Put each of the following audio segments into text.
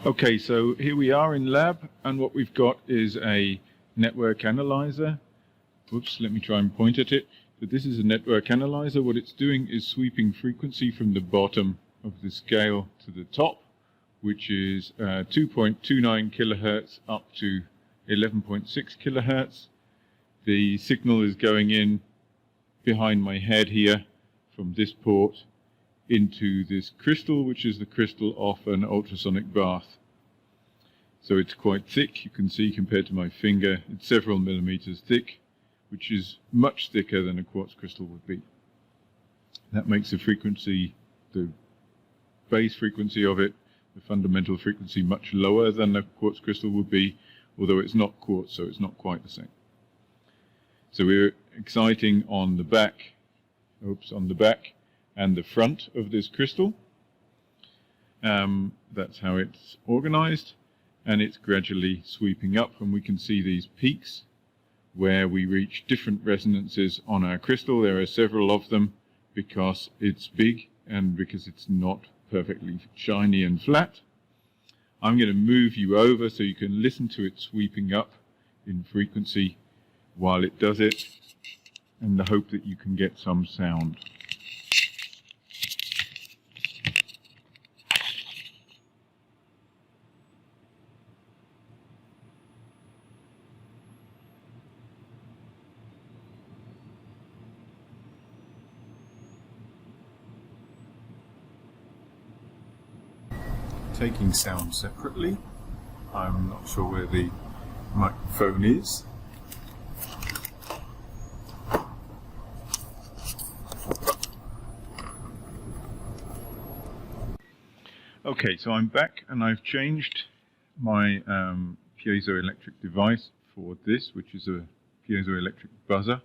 Okay, so here we are in lab, and what we've got is a network analyzer. Whoops, let me try and point at it. But this is a network analyzer. What it's doing is sweeping frequency from the bottom of the scale to the top, which is 2.29 kilohertz up to 11.6 kilohertz. The signal is going in behind my head here from this port into this crystal, which is the crystal off an ultrasonic bath. So it's quite thick. You can see compared to my finger, it's several millimeters thick, which is much thicker than a quartz crystal would be. That makes the frequency, the base frequency of it, the fundamental frequency, much lower than a quartz crystal would be, although it's not quartz, so it's not quite the same. So we're exciting on the back, and the front of this crystal. That's how it's organized, and it's gradually sweeping up, and we can see these peaks where we reach different resonances on our crystal. There are several of them because it's big and because it's not perfectly shiny and flat. I'm going to move you over so you can listen to it sweeping up in frequency while it does it, in the hope that you can get some sound. Taking sound separately. I'm not sure where the microphone is. Okay, so I'm back and I've changed my piezoelectric device for this, which is a piezoelectric buzzer.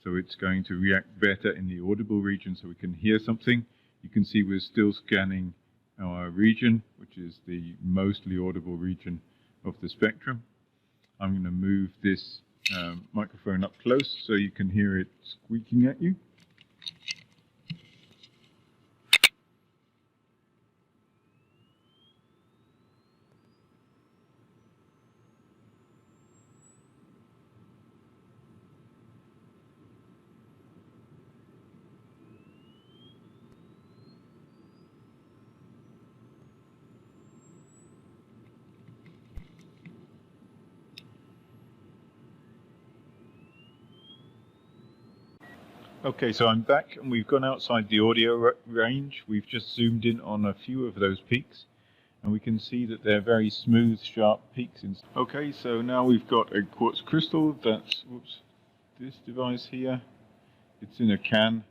So it's going to react better in the audible region so we can hear something. You can see we're still scanning our region, which is the mostly audible region of the spectrum. I'm going to move this microphone up close so you can hear it squeaking at you. Okay, so I'm back and we've gone outside the audio range. We've just zoomed in on a few of those peaks and we can see that they're very smooth, sharp peaks. Okay, so now we've got a quartz crystal. That's this device here. It's in a can.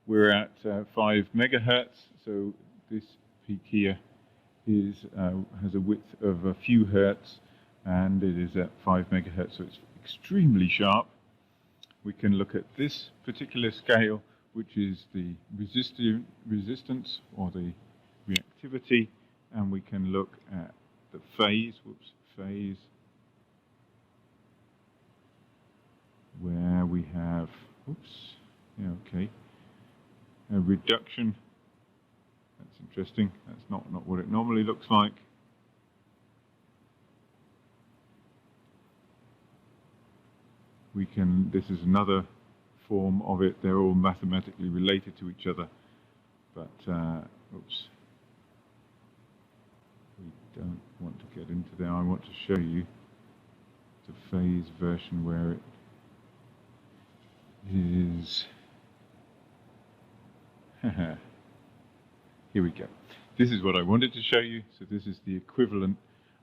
We're at 5 megahertz, so this peak here has a width of a few hertz and it is at 5 megahertz, so it's extremely sharp. We can look at this particular scale, which is the resistance or the reactivity, and we can look at the phase, where we have, a reduction. That's interesting. That's not what it normally looks like. This is another form of it. They're all mathematically related to each other, but we don't want to get into there. I want to show you the phase version where it is. Here we go. This is what I wanted to show you. So this is the equivalent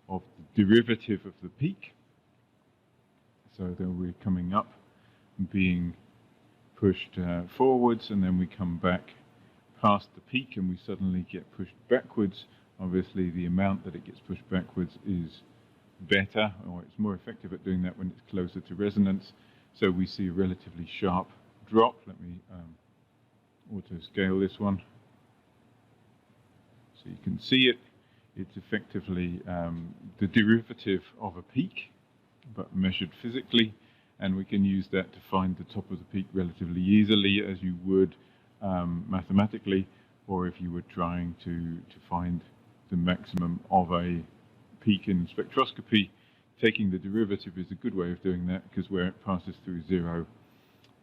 of the derivative of the peak. So then we're coming up and being pushed forwards, and then we come back past the peak and we suddenly get pushed backwards. Obviously the amount that it gets pushed backwards is better, or it's more effective at doing that when it's closer to resonance. So we see a relatively sharp drop. Let me auto scale this one. So you can see it. It's effectively the derivative of a peak, but measured physically, and we can use that to find the top of the peak relatively easily, as you would mathematically, or if you were trying to find the maximum of a peak in spectroscopy. Taking the derivative is a good way of doing that, because where it passes through 0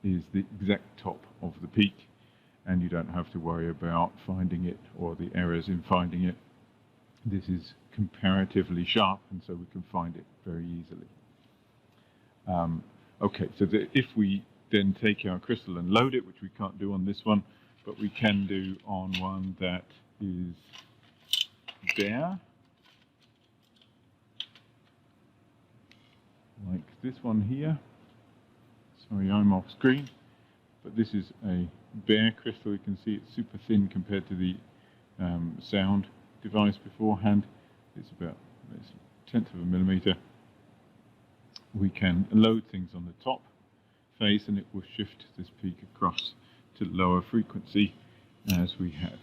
is the exact top of the peak, and you don't have to worry about finding it or the errors in finding it. This is comparatively sharp, and so we can find it very easily. Okay, so if we then take our crystal and load it, which we can't do on this one, but we can do on one that is bare, like this one here. Sorry, I'm off screen, but this is a bare crystal. You can see it's super thin compared to the sound device beforehand. It's about a tenth of a millimeter. We can load things on the top face, and it will shift this peak across to lower frequency as we had.